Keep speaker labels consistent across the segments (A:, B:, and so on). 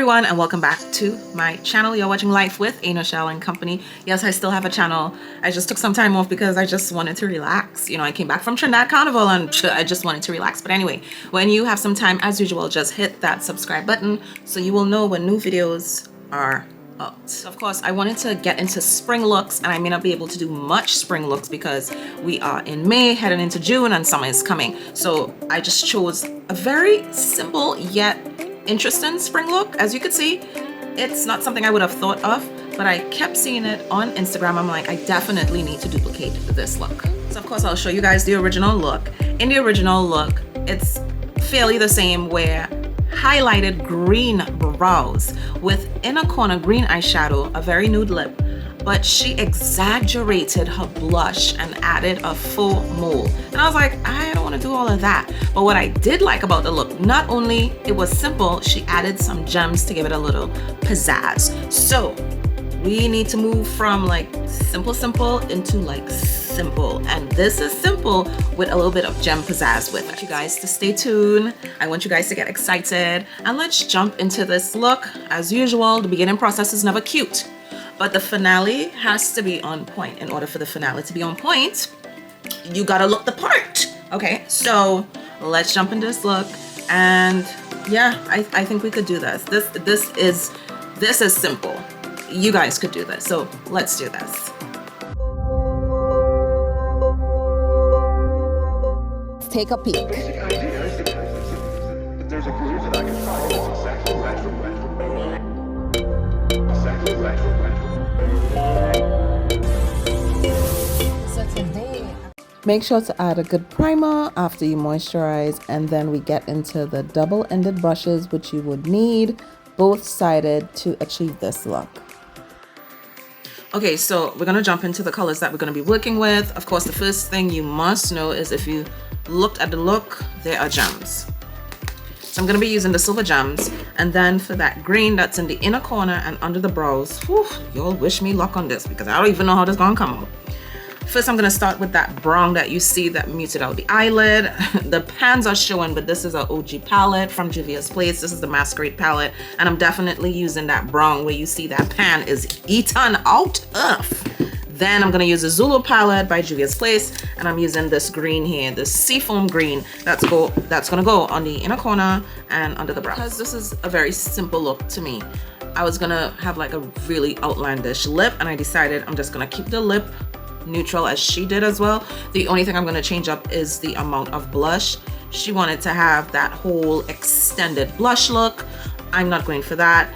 A: everyone, and welcome back to my channel. You're watching Life with Shell and Company. Yes, I still have a channel. I just took some time off because I just wanted to relax. You know, I came back from Trinidad Carnival and I just wanted to relax. But anyway, when you have some time, as usual, just hit that subscribe button so you will know when new videos are out. Of course, I wanted to get into spring looks, and I may not be able to do much spring looks because we are in May, heading into June, and summer is coming. So I just chose a very simple yet interesting spring look. As you can see, it's not something I would have thought of, but I kept seeing it on Instagram. I'm like, I definitely need to duplicate this look. So of course, I'll show you guys the original look. In the original look, it's fairly the same, where highlighted green brows with inner corner green eyeshadow, a very nude lip, but she exaggerated her blush and added a full mole. And I was like, I don't want to do all of that. But what I did like about the look, not only it was simple, she added some gems to give it a little pizzazz. So we need to move from like simple into like simple, and this is simple with a little bit of gem pizzazz with it. I want you guys to stay tuned. I want you guys to get excited, and let's jump into this look. As usual, the beginning process is never cute, but the finale has to be on point. In order for the finale to be on point, you gotta look the part. Okay, so let's jump into this look, and yeah, I think we could do this. This is simple. You guys could do this, so let's do this.
B: Take a peek.
C: There's a group that I can find that's exactly right.
B: So today,
D: Make sure to add a good primer after you moisturize, and then we get into the double-ended brushes, which you would need both-sided to achieve this look.
A: Okay, so we're gonna jump into the colors that we're gonna be working with. Of course, the first thing you must know is if you looked at the look, there are gems. So I'm gonna be using the silver gems, and then for that green that's in the inner corner and under the brows, whew, y'all wish me luck on this because I don't even know how this gonna come out. First, I'm gonna start with that brown that you see that muted out the eyelid. The pans are showing, but this is an OG palette from Juvia's Place. This is the Masquerade palette, and I'm definitely using that brown where you see that pan is eaten out of. Then I'm gonna use the Zulu palette by Juvia's Place, and I'm using this green here, this seafoam green that's gonna go on the inner corner and under the brow. Because this is a very simple look to me, I was gonna have like a really outlandish lip, and I decided I'm just gonna keep the lip neutral as she did as well. The only thing I'm going to change up is the amount of blush. She wanted to have that whole extended blush look. I'm not going for that.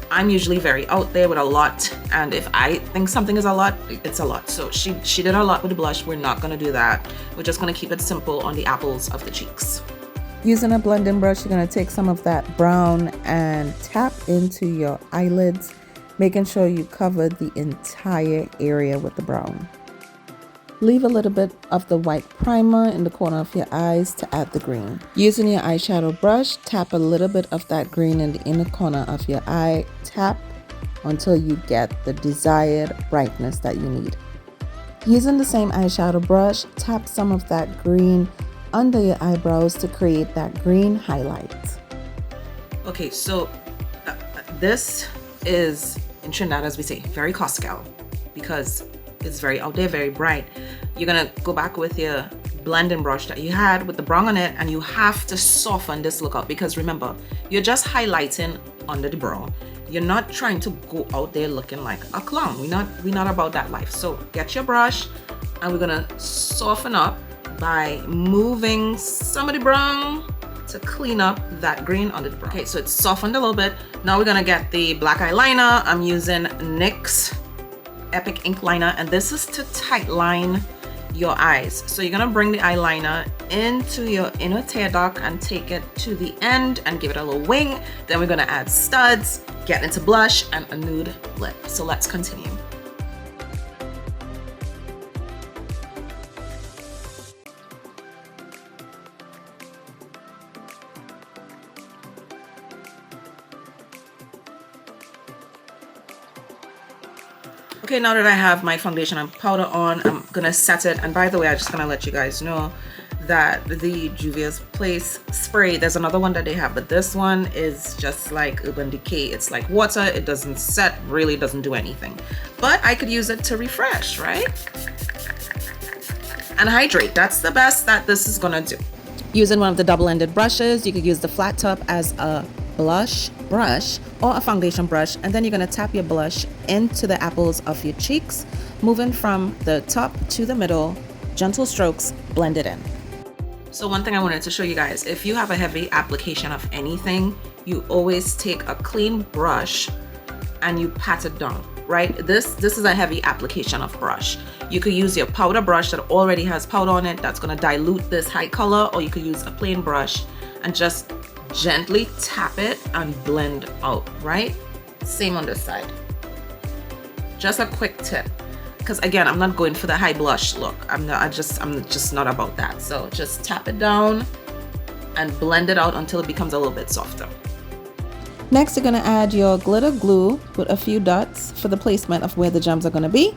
A: I'm usually very out there with a lot, and if I think something is a lot, it's a lot. So she did a lot with the blush. We're not going to do that. We're just going to keep it simple on the apples of the cheeks.
D: Using a blending brush, you're going to take some of that brown and tap into your eyelids, making sure you cover the entire area with the brown. Leave a little bit of the white primer in the corner of your eyes to add the green. Using your eyeshadow brush, tap a little bit of that green in the inner corner of your eye. Tap until you get the desired brightness that you need. Using the same eyeshadow brush, tap some of that green under your eyebrows to create that green highlight.
A: Okay, so this is, in Trinidad, as we say, very Costco, because it's very out there, very bright. You're gonna go back with your blending brush that you had with the brown on it, and you have to soften this look up, because remember, you're just highlighting under the brow. You're not trying to go out there looking like a clown. We're not about that life. So get your brush, and we're gonna soften up by moving some of the brown to clean up that green under the brow. Okay, so it's softened a little bit. Now we're gonna get the black eyeliner. I'm using NYX Epic Ink Liner, and this is to tight line your eyes. So you're gonna bring the eyeliner into your inner tear duct and take it to the end and give it a little wing. Then we're gonna add studs, get into blush, and a nude lip. So let's continue. Okay, now that I have my foundation and powder on, I'm gonna set it. And by the way, I'm just gonna let you guys know that the Juvia's Place spray. There's another one that they have, but this one is just like Urban Decay. It's like water. It doesn't set, really doesn't do anything. But I could use it to refresh, right? And hydrate. That's the best that this is gonna do. Using one of the double-ended brushes, you could use the flat top as a blush brush or a foundation brush, and then you're gonna tap your blush into the apples of your cheeks, moving from the top to the middle, gentle strokes, blend it in. So one thing I wanted to show you guys, if you have a heavy application of anything, you always take a clean brush and you pat it down, right? This is a heavy application of brush. You could use your powder brush that already has powder on it that's gonna dilute this high color, or you could use a plain brush and just gently tap it and blend out, right? Same on this side. Just a quick tip, because again, I'm not going for the high blush look. I'm just not about that. So just tap it down and blend it out until it becomes a little bit softer.
D: Next, you're gonna add your glitter glue with a few dots for the placement of where the gems are gonna be.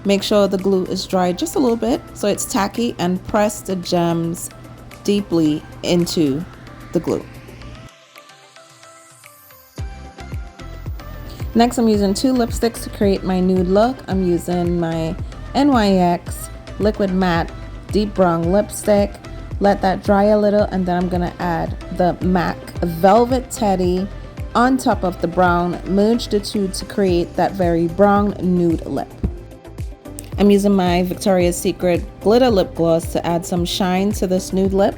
D: Make sure the glue is dry just a little bit so it's tacky, and press the gems deeply into the glue. Next, I'm using 2 lipsticks to create my nude look. I'm using my NYX Liquid Matte Deep Brown Lipstick. Let that dry a little, and then I'm gonna add the MAC Velvet Teddy on top of the brown. Merge the two to create that very brown nude lip. I'm using my Victoria's Secret Glitter Lip Gloss to add some shine to this nude lip.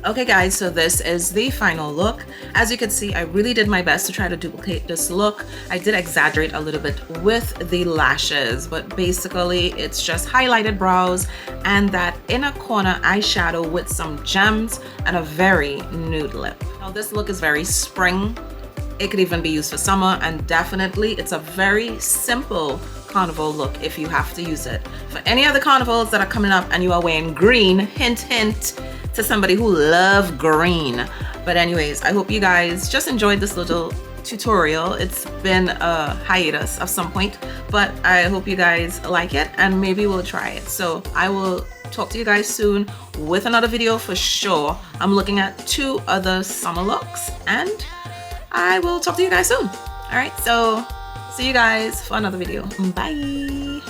A: Okay guys, so this is the final look. As you can see, I really did my best to try to duplicate this look. I did exaggerate a little bit with the lashes, but basically it's just highlighted brows and that inner corner eyeshadow with some gems and a very nude lip. Now this look is very spring. It could even be used for summer, and definitely it's a very simple carnival look if you have to use it. For any other carnivals that are coming up and you are wearing green, hint hint to somebody who loves green. But anyways, I hope you guys just enjoyed this little tutorial. It's been a hiatus of some point, but I hope you guys like it and maybe we'll try it. So I will talk to you guys soon with another video for sure. I'm looking at 2 other summer looks and I will talk to you guys soon. All right, so see you guys for another video. Bye.